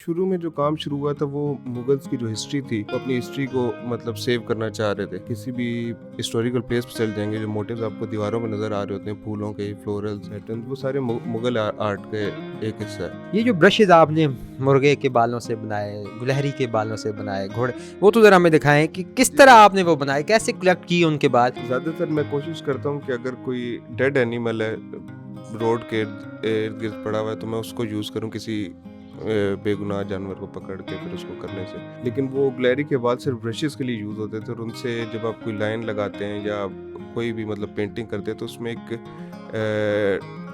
शुरू में जो काम शुरू हुआ था वो मुगल्स की जो हिस्ट्री थी वो अपनी हिस्ट्री को मतलब सेव करना चाह रहे थे। किसी भी हिस्टोरिकल प्लेस पे चल जाएंगे, जो मोटिव्स आपको दीवारों में नज़र आ रहे होते हैं, फूलों के, फ्लोरल पैटर्न, वो सारे मुगल आर्ट के एक हिस्सा है। ये जो ब्रशेज़ आपने मुर्गे के बालों से बनाए, गुलहरी के बालों से बनाए, घोड़े, वो तो ज़रा हमें दिखाएँ कि किस तरह आपने वो बनाए, कैसे कलेक्ट किए उनके बाद? ज़्यादातर मैं कोशिश करता हूँ कि अगर कोई डेड एनिमल है रोड के इर्द गिर्द पड़ा हुआ है तो मैं उसको यूज़ करूँ किसी बेगुनाह जानवर को पकड़ के फिर उसको करने से। लेकिन वो गुलहरी के बाल सिर्फ ब्रशेस के लिए यूज़ होते थे और उनसे जब आप कोई लाइन लगाते हैं या कोई भी मतलब पेंटिंग करते हैं तो उसमें एक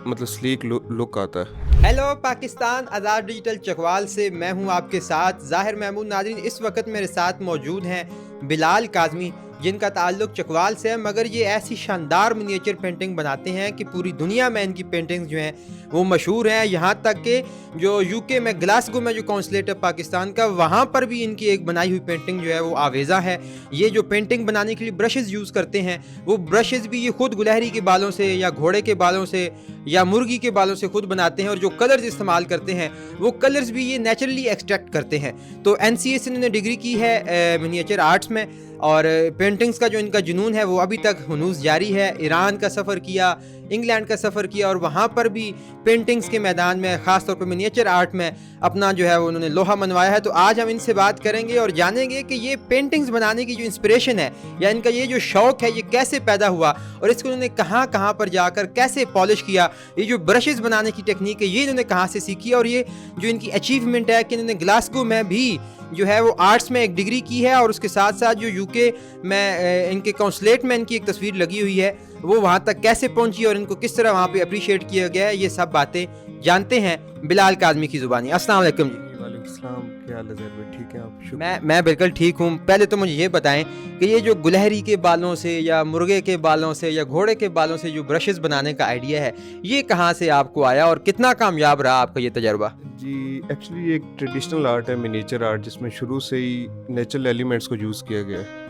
मतलब स्लीक लुक आता है। हेलो पाकिस्तान, आज़ाद डिजिटल चकवाल से मैं हूं आपके साथ ज़ाहिर महमूद। नाज़रीन, इस वक्त मेरे साथ मौजूद हैं बिलाल काज़मी, जिनका ताल्लुक़ चकवाल से है, मगर ये ऐसी शानदार मिनिएचर पेंटिंग बनाते हैं कि पूरी दुनिया में इनकी पेंटिंग्स जो हैं वो मशहूर हैं। यहाँ तक कि जो यूके में ग्लासगो में जो कौंसलेट है पाकिस्तान का, वहाँ पर भी इनकी एक बनाई हुई पेंटिंग जो है वो आवेज़ा है। ये जो पेंटिंग बनाने के लिए ब्रशेज़ यूज़ करते हैं, वो ब्रशेज़ भी ये खुद गुलहरी के बालों से या घोड़े के बालों से या मुर्गी के बालों से खुद बनाते हैं, और जो कलर्स इस्तेमाल करते हैं वो कलर्स भी ये नेचुरली एक्सट्रैक्ट करते हैं। तो NCA से इन्होंने डिग्री की है मिनिएचर आर्ट्स में, और पेंटिंग्स का जो इनका जुनून है वो अभी तक हुनूस जारी है। ईरान का सफ़र किया, इंग्लैंड का सफ़र किया, और वहाँ पर भी पेंटिंग्स के मैदान में, ख़ास तौर पर मिनिएचर आर्ट में अपना जो है वो उन्होंने लोहा मनवाया है। तो आज हम इनसे बात करेंगे और जानेंगे कि ये पेंटिंग्स बनाने की जो इंस्पिरेशन है या इनका ये जो शौक़ है ये कैसे पैदा हुआ, और इसको उन्होंने कहाँ कहाँ पर जाकर कैसे पॉलिश किया। ये जो ब्रशेज़ बनाने की टेक्निक है ये इन्होंने कहाँ से सीखी, और ये जो इनकी अचीवमेंट है कि इन्होंने ग्लासगो में भी जो है वो आर्ट्स में एक डिग्री की है, और उसके साथ साथ जो यूके में इनके कौंसलेट में इनकी एक तस्वीर लगी हुई है वो वहाँ तक कैसे पहुँची और इनको किस तरह वहाँ पे अप्रिशिएट किया गया है, ये सब बातें जानते हैं बिलाल काज़मी की ज़ुबानी। अस्सलाम वालेकुम जी। वालेकुम सलाम, क्या हाल है ज़हर भाई, ठीक है आप? मैं बिल्कुल ठीक हूँ। पहले तो मुझे ये बताएं कि ये जो गुलहरी के बालों से या मुर्गे के बालों से या घोड़े के बालों से जो ब्रशेज़ बनाने का आइडिया है, ये कहाँ से आपको आया और कितना कामयाब रहा आपका ये तजर्बा? जी, एक्चुअली एक ट्रेडिशनल आर्ट है मिनिएचर आर्ट, जिसमें शुरू से ही नेचुरल एलिमेंट्स को यूज़ किया गया है।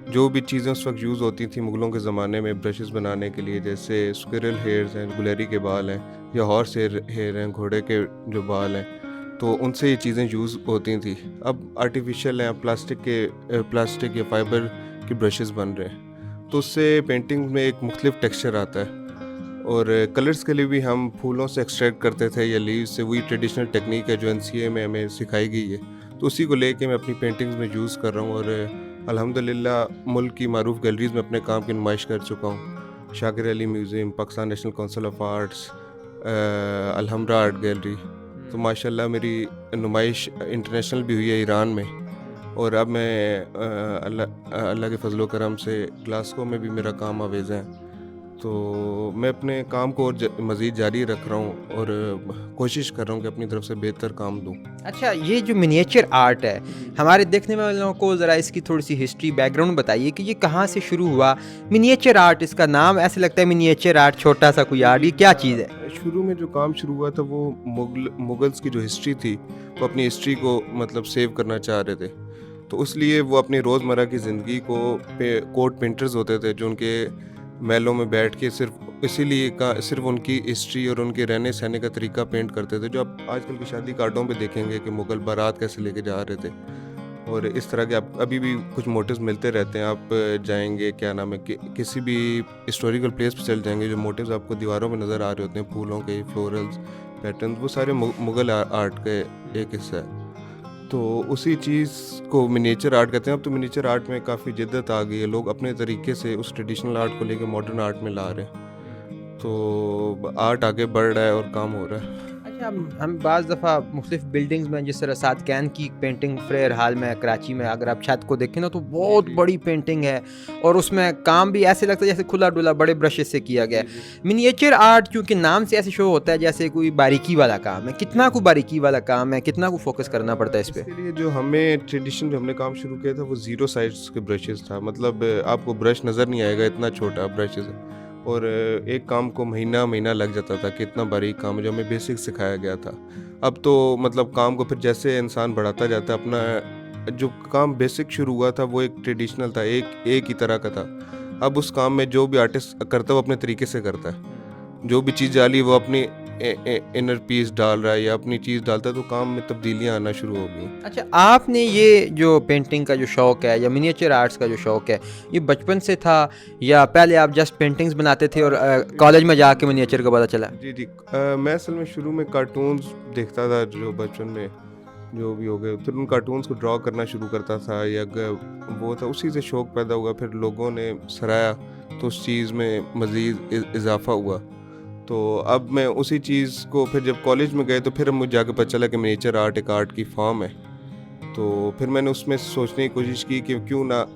जो भी चीज़ें उस वक्त यूज़ होती थी मुग़लों के ज़माने में ब्रशेज़ बनाने के लिए, जैसे स्क्विरल हेयर्स हैं, गुलहरी के बाल हैं, या हॉर्स हेयर हैं, घोड़े के जो बाल हैं, तो उनसे ये चीज़ें यूज़ होती थी। अब आर्टिफिशियल हैं, प्लास्टिक या फाइबर के ब्रशेज़ बन रहे हैं, तो उससे पेंटिंग में एक मुख्तलिफ टेक्सचर आता है। और कलर्स के लिए भी हम फूलों से एक्सट्रैक्ट करते थे या लीव्स से, वही ट्रेडिशनल टेक्निक है जो NCA में हमें सिखाई गई है, तो उसी को लेके मैं अपनी पेंटिंग्स में यूज़ कर रहा हूँ। और अल्हम्दुलिल्लाह मुल्क की मारूफ गैलरीज़ में अपने काम की नुमाइश कर चुका हूँ। Shakir Ali museum, Pakistan national council of arts, Alhamra art gallery. तो माशाल्लाह मेरी नुमाइश इंटरनेशनल भी हुई है ईरान में, और अब मैं अल्लाह के फजलो करम से ग्लासगो में भी मेरा काम आवेज़ है। तो मैं अपने काम को और मज़ीद जारी रख रहा हूँ और कोशिश कर रहा हूँ कि अपनी तरफ से बेहतर काम दूँ। अच्छा, ये जो मिनिएचर आर्ट है, हमारे देखने वालों को ज़रा इसकी थोड़ी सी हिस्ट्री, बैकग्राउंड बताइए कि ये कहाँ से शुरू हुआ। मिनिएचर आर्ट, इसका नाम ऐसे लगता है मिनिएचर आर्ट, छोटा सा कोई आर्ट, ये क्या चीज़ है? शुरू में जो काम शुरू हुआ था वो मुगल्स की जो हिस्ट्री थी वो अपनी हिस्ट्री को मतलब सेव करना चाह रहे थे, तो इसलिए वो अपनी रोज़मर्रा की ज़िंदगी को कोट पेंटर्स होते थे जो उनके महलों में बैठ के सिर्फ उनकी हिस्ट्री और उनके रहने सहने का तरीका पेंट करते थे, जो आप आजकल की शादी कार्डों पे देखेंगे कि मुग़ल बारात कैसे लेके जा रहे थे। और इस तरह के आप अभी भी कुछ मोटिव्स मिलते रहते हैं। आप जाएंगे, क्या नाम है, किसी भी हिस्टोरिकल प्लेस पे चल जाएंगे, जो मोटिव्स आपको दीवारों में नज़र आ रहे होते हैं, फूलों के, फ्लोरल्स पैटर्न, वो सारे मुग़ल आर्ट का एक हिस्सा है। तो उसी चीज़ को मिनिएचर आर्ट कहते हैं। अब तो मिनिएचर आर्ट में काफ़ी जिद्दत आ गई है, लोग अपने तरीके से उस ट्रेडिशनल आर्ट को लेके मॉडर्न आर्ट में ला रहे हैं, तो आर्ट आगे बढ़ रहा है और काम हो रहा है। अच्छा, हम बाज़ दफ़ा मुख्तलिफ बिल्डिंग्स में, जिस तरह सात कैन की पेंटिंग फ्रेयर हाल में कराची में, अगर आप छत को देखें ना तो बहुत बड़ी पेंटिंग है, और उसमें काम भी ऐसे लगता है जैसे खुला डुला बड़े ब्रशेस से किया गया है। मिनिएचर आर्ट क्योंकि नाम से ऐसे शो होता है जैसे कोई बारीकी वाला काम है, कितना को बारीकी वाला काम है, कितना को फोकस करना पड़ता है इस पर? इसके लिए जो हमने काम शुरू किया था वो 0 साइज़ के ब्रशेज़ था, मतलब आपको ब्रश नज़र नहीं आएगा, इतना छोटा ब्रशेज़ है, और एक काम को महीना लग जाता था कि इतना बारीक काम जो हमें बेसिक सिखाया गया था। अब तो मतलब काम को फिर जैसे इंसान बढ़ाता जाता है, अपना जो काम बेसिक शुरू हुआ था वो एक ट्रेडिशनल था, एक ही तरह का था। अब उस काम में जो भी आर्टिस्ट करता है वो अपने तरीके से करता है, जो भी चीज़ डाली वो अपनी इनर पीस डाल रहा है या अपनी चीज़ डालता है तो काम में तब्दीलियाँ आना शुरू हो गई। अच्छा, आपने ये जो पेंटिंग का जो शौक़ है या मिनिएचर आर्ट्स का जो शौक़ है, ये बचपन से था या पहले आप जस्ट पेंटिंग्स बनाते थे और कॉलेज में जाके मिनिएचर का पता चला? जी जी, मैं असल में शुरू में कार्टून्स देखता था जो बचपन में जो भी हो गए, फिर उन कार्टून्स को ड्रॉ करना शुरू करता था या वो था, उसी से शौक़ पैदा हुआ। फिर लोगों ने सराहा तो उस चीज़ में मज़ीद इजाफ़ा हुआ। तो अब मैं उसी चीज़ को फिर जब कॉलेज में गए तो फिर मुझे जाके पता चला कि मिनिएचर आर्ट एक आर्ट की फॉर्म है। तो फिर मैंने उसमें सोचने की कोशिश की कि क्यों ना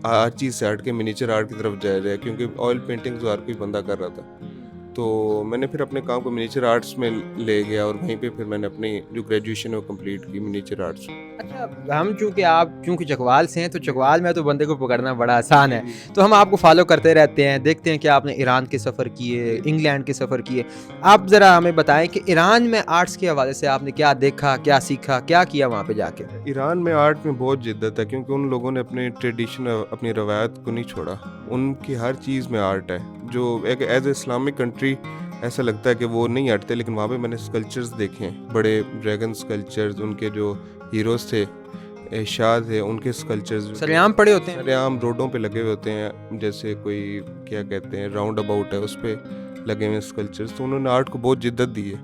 हर चीज़ से हट के मिनिएचर आर्ट की तरफ जाया जाए, क्योंकि ऑयल पेंटिंग तो हर कोई बंदा कर रहा था। तो मैंने फिर अपने काम को मिनिएचर आर्ट्स में ले गया और वहीं पे फिर मैंने अपनी जो ग्रेजुएशन है वो कंप्लीट की मिनिएचर आर्ट्स। अच्छा, हम चूँकि चकवाल से हैं तो चकवाल में तो बंदे को पकड़ना बड़ा आसान है, तो हम आपको फॉलो करते रहते हैं, देखते हैं कि आपने ईरान के सफ़र किए, इंग्लैंड के सफ़र किए। आप ज़रा हमें बताएं कि ईरान में आर्ट्स के हवाले से आपने क्या देखा, क्या सीखा, क्या किया वहाँ पे जाके? ईरान में आर्ट में बहुत जिद्दत है, क्योंकि उन लोगों ने अपने ट्रेडिशन, अपनी रवायत को नहीं छोड़ा। उनकी हर चीज़ में आर्ट है, जो एक एज ए इस्लामिक कंट्री ऐसा लगता है कि वो नहीं हटते, लेकिन वहाँ पे मैंने स्कल्पचर्स देखे हैं, बड़े ड्रैगन स्कल्पचर्स, उनके जो हीरोज़ थे, शाह थे, उनके स्कल्पचर्स सरेआम पड़े होते हैं? सरेआम रोडों पे लगे हुए होते हैं, जैसे कोई क्या कहते हैं राउंड अबाउट है उस पर लगे हुए स्कल्पचर्स। तो उन्होंने आर्ट को बहुत जिद्दत दी है,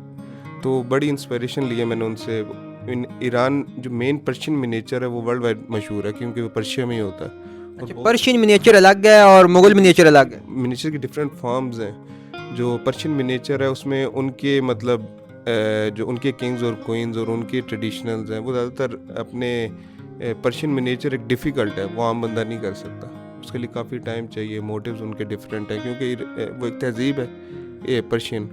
तो बड़ी इंस्पिरेशन ली है मैंने उनसे। ईरान जो मेन पर्शियन मिनिएचर है वो वर्ल्ड वाइड मशहूर है, क्योंकि वो पर्शिया में ही होता है। अच्छा, पर्शियन मिनिएचर अलग है और मुगल मिनिएचर अलग है? मिनिएचर की डिफरेंट फॉर्म्स हैं। जो पर्शियन मिनिएचर है उसमें उनके मतलब जो उनके किंग्स और क्वींस और उनके ट्रेडिशनल्स हैं वो ज़्यादातर अपने पर्शियन मिनिएचर एक डिफ़िकल्ट है, वो आम बंदा नहीं कर सकता, उसके लिए काफ़ी टाइम चाहिए, मोटिव्स उनके डिफरेंट हैं, क्योंकि वो एक तहज़ीब है ये पर्शियन।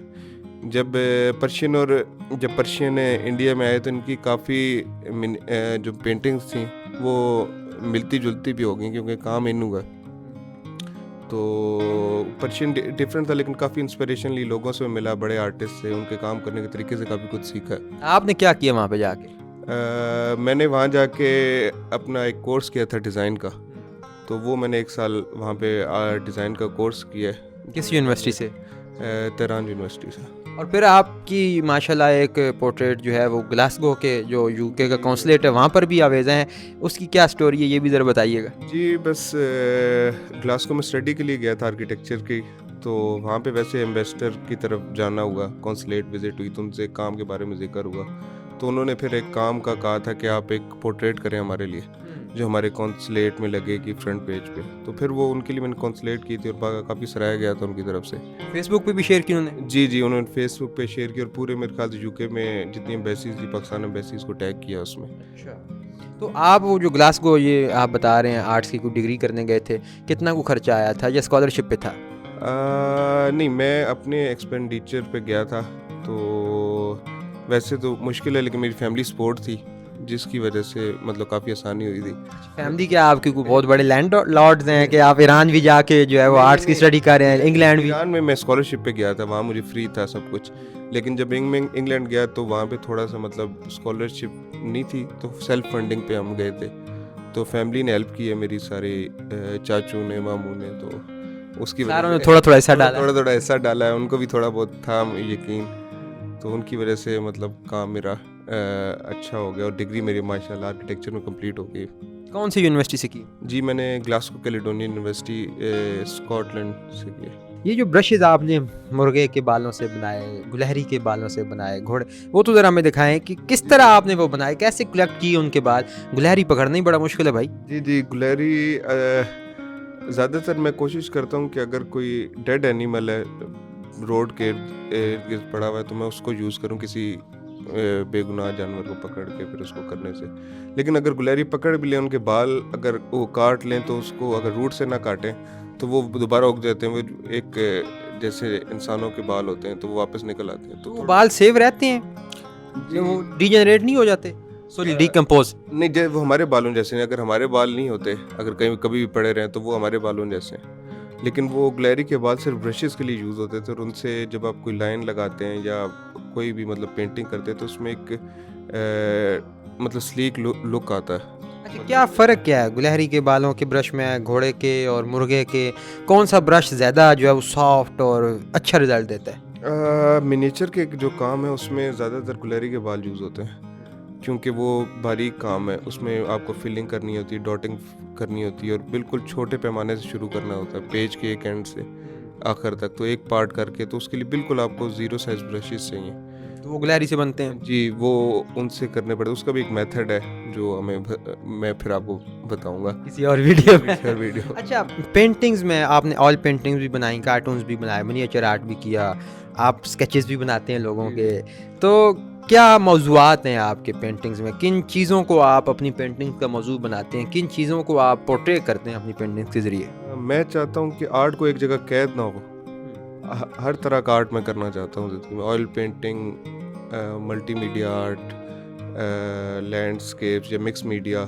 जब पर्शियन इंडिया में आए तो इनकी काफ़ी जो पेंटिंग्स थी वो मिलती जुलती भी हो गई, क्योंकि काम इन हुआ। तो पर्शियन डिफरेंट था, लेकिन काफ़ी इंस्पिरेशन ली, लोगों से मिला, बड़े आर्टिस्ट से, उनके काम करने के तरीके से काफ़ी कुछ सीखा। आपने क्या किया वहाँ पे जाके? मैंने वहाँ जाके अपना एक कोर्स किया था डिज़ाइन का, तो वो मैंने 1 साल वहाँ पे डिज़ाइन का कोर्स किया है। किस यूनिवर्सिटी से? तेहरान यूनिवर्सिटी से। और फिर आपकी माशाल्लाह एक पोर्ट्रेट जो है वो ग्लासगो के जो यूके का कौंसलेट है वहाँ पर भी आवेज़ा हैं, उसकी क्या स्टोरी है ये भी ज़रा बताइएगा। जी बस ग्लासगो में स्टडी के लिए गया था आर्किटेक्चर की, तो वहाँ पे वैसे एम्बेसडर की तरफ जाना हुआ, कौंसलेट विज़िट हुई, तो उनसे काम के बारे में जिक्र हुआ। तो उन्होंने फिर एक काम का कहा था कि आप एक पोर्ट्रेट करें हमारे लिए, जो हमारे कौंसलेट में लगेगी फ्रंट पेज पे। तो फिर वो उनके लिए मैंने कौंसलेट की थी और काफ़ी सराहा गया था उनकी तरफ से। फेसबुक पे भी शेयर की उन्होंने? जी उन्होंने फेसबुक पे शेयर किया और पूरे मेरे ख्याल से यूके में जितनी एम्बेसीज थी, पाकिस्तान एम्बेसीज को टैग किया उसमें। अच्छा, तो आप वो जो ग्लासगो ये आप बता रहे हैं आर्ट्स की कोई डिग्री करने गए थे, कितना को खर्चा आया था या स्कॉलरशिप पे था? नहीं, मैं अपने एक्सपेंडिचर पे गया था, तो वैसे तो मुश्किल है, लेकिन मेरी फैमिली सपोर्ट थी, जिसकी वजह से मतलब काफ़ी आसानी हुई थी। फैमिली क्या आपके कोई बहुत बड़े लैंड लॉर्ड्स हैं कि आप ईरान भी जाके जो है वो आर्ट्स की स्टडी कर रहे हैं, इंग्लैंड भी? ईरान में मैं स्कॉलरशिप पे गया था, वहाँ मुझे फ्री था सब कुछ, लेकिन जब इंग्लैंड गया तो वहाँ पे थोड़ा सा मतलब स्कॉलरशिप नहीं थी, तो सेल्फ फंडिंग पे हम गए थे। तो फैमिली ने हेल्प की है मेरी, सारे चाचू ने, मामू ने, तो उसकी वजह से थोड़ा हिस्सा डाला है, उनको भी थोड़ा बहुत था यकीन, तो उनकी वजह से मतलब काम मेरा अच्छा हो गया और डिग्री मेरी माशाल्लाह आर्किटेक्चर में कंप्लीट हो गई। कौन सी यूनिवर्सिटी से की? जी मैंने ग्लासगो कैलेडोनियन यूनिवर्सिटी स्कॉटलैंड से की। ये जो ब्रशेज आपने मुर्गे के बालों से बनाए, गुलहरी के बालों से बनाए, घोड़े, वो तो ज़रा हमें दिखाएं कि किस तरह आपने वो बनाए, कैसे कलेक्ट किए उनके बाद? गुलहरी पकड़ना ही बड़ा मुश्किल है भाई। जी गुलहरी ज़्यादातर मैं कोशिश करता हूँ कि अगर कोई डेड एनिमल है रोड के इर्द पड़ा हुआ है तो मैं उसको यूज़ करूँ किसी बेगुनाह जानवर को पकड़ के फिर उसको करने से। लेकिन अगर गुलहरी पकड़ भी लें, उनके बाल अगर वो काट लें तो उसको अगर रूट से ना काटें तो वो दोबारा उग जाते हैं, वो एक जैसे इंसानों के बाल होते हैं तो वो वापस निकल आते हैं। तो बाल सेव रहते हैं, वो डिजेनरेट नहीं हो जाते, सॉरी डिकम्पोज नहीं, जैसे वो हमारे बालों जैसे नहीं। अगर हमारे बाल नहीं होते, अगर कभी भी पड़े रहें तो वो हमारे बालों जैसे हैं, लेकिन वो गुलहरी के बाल सिर्फ ब्रशेस के लिए यूज़ होते थे और उनसे जब आप कोई लाइन लगाते हैं या कोई भी मतलब पेंटिंग करते हैं तो उसमें एक मतलब स्लीक लुक आता है। अच्छा, क्या फ़र्क क्या है गुलहरी के बालों के ब्रश में, घोड़े के और मुर्गे के? कौन सा ब्रश ज़्यादा जो है वो सॉफ्ट और अच्छा रिजल्ट देता है? मिनिएचर के जो काम है उसमें ज़्यादातर गुलेरी के बाल यूज़ होते हैं, क्योंकि वो बारीक काम है, उसमें आपको फिलिंग करनी होती है, डॉटिंग करनी होती है और बिल्कुल छोटे पैमाने से शुरू करना होता है, पेज के एक एंड से आखिर तक, तो एक पार्ट करके, तो उसके लिए बिल्कुल आपको ज़ीरो साइज़ ब्रशेस चाहिए। तो वो गुलहरी से बनते हैं। जी, वो उनसे करने पड़े, उसका भी एक मेथड है जो मैं फिर आपको बताऊँगा किसी और वीडियो में। किसी और वीडियो। अच्छा, पेंटिंग्स में आपने ऑयल पेंटिंग्स भी बनाई, कार्टून्स भी बनाए, मिनिएचर आर्ट भी किया, आप स्केचेस भी बनाते हैं लोगों के, तो क्या मौज़ूआत हैं आपके पेंटिंग्स में? किन चीज़ों को आप अपनी पेंटिंग्स का मौज़ू बनाते हैं? किन चीज़ों को आप पोर्ट्रे करते हैं अपनी पेंटिंग्स के ज़रिए? मैं चाहता हूँ कि आर्ट को एक जगह कैद ना हो, हर तरह का आर्ट मैं करना चाहता हूँ ज़िंदगी में। Oil painting, multimedia art, landscapes या मिक्स मीडिया,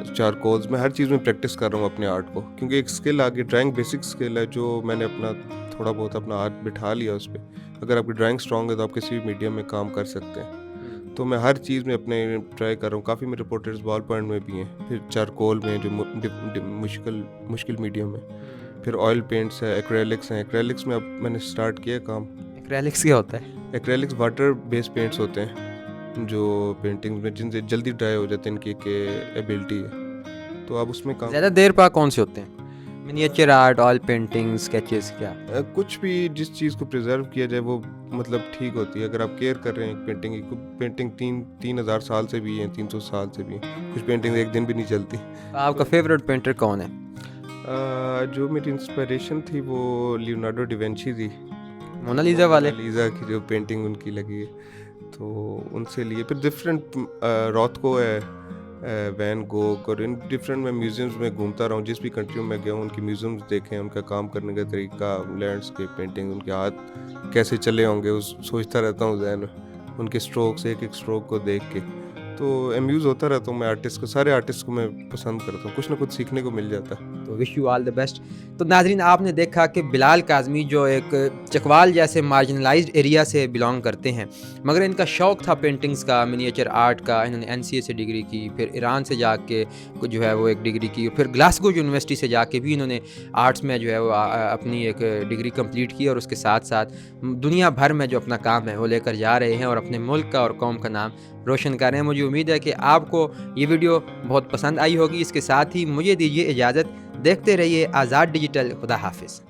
चारकोल्स, मैं हर चीज़ में प्रैक्टिस कर रहा हूँ अपने आर्ट को, क्योंकि एक स्किल आ गई, ड्राइंग बेसिक स्किल है जो मैंने अपना थोड़ा बहुत अपना आर्ट बिठा लिया उस पर। अगर आपकी ड्राइंग स्ट्रॉन्ग है तो आप किसी भी मीडियम में काम कर सकते हैं। तो मैं हर चीज़ में अपने ट्राई कर रहा हूँ। काफ़ी मेरे पोर्ट्रेट्स बॉल पॉइंट में भी हैं, फिर चारकोल में जो मुश्किल मीडियम है, फिर ऑयल पेंट्स है, एक्रेलिक्स हैं। एक्रेलिक्स में अब मैंने स्टार्ट किया काम। एक्रेलिक्स क्या होता है? एक्रेलिक्स वाटर बेस्ड पेंट्स होते हैं जो पेंटिंग्स में जिनसे जल्दी ड्राई हो जाते हैं, इनकी एक एबिलिटी है, तो आप उसमें काम। ज़्यादा देर पा कौन से होते हैं? Miniature art, oil painting, sketches, क्या? कुछ भी जिस चीज़ को प्रिजर्व किया जाए वो मतलब ठीक होती है। अगर आप केयर कर रहे हैं एक पेंटिंग की, पेंटिंग 3,000 साल से भी है, 300 साल से भी है, कुछ पेंटिंग एक दिन भी नहीं चलती। आपका फेवरेट पेंटर कौन है? जो मेरी इंस्पिरेशन थी वो लियोनार्डो डिवेंची थी, मोनालिसा वाले। मोनालिसा की जो पेंटिंग उनकी लगी है, तो उनसे लिए। फिर डिफरेंट रॉथको है, वैन गोग, और इन डिफरेंट मैं म्यूज़ियम्स में घूमता रहा हूँ। जिस भी कंट्री में मैं गया हूँ उनके म्यूज़ियम्स देखे, उनका काम करने का तरीका, लैंडस्केप पेंटिंग, उनके हाथ कैसे चले होंगे उस सोचता रहता हूँ ज़हन में, उनके स्ट्रोक्स, एक एक स्ट्रोक को देख के तो अम्यूज़ होता रहता हूँ मैं। आर्टिस्ट को, सारे आर्टिस्ट को मैं पसंद करता हूँ, कुछ ना कुछ सीखने को मिल जाता है। तो wish you all the best. तो नाज़रीन, आपने देखा कि बिलाल काज़मी जो एक चकवाल जैसे मार्जिनलाइज्ड एरिया से बिलोंग करते हैं, मगर इनका शौक़ था पेंटिंग्स का, मिनिएचर आर्ट का। इन्होंने NCA से डिग्री की, फिर ईरान से जाके जो है वो एक डिग्री की, फिर ग्लासगो यूनिवर्सिटी से जाके भी इन्होंने आर्ट्स में जो है वो अपनी एक डिग्री कंप्लीट की, और उसके साथ साथ दुनिया भर में जो अपना काम है वो लेकर जा रहे हैं और अपने मुल्क का और कौम का नाम रोशन कर रहे हैं। मुझे उम्मीद है कि आपको ये वीडियो बहुत पसंद आई होगी। इसके साथ ही मुझे दीजिए इजाज़त। देखते रहिए आज़ाद डिजिटल। खुदा हाफिज़।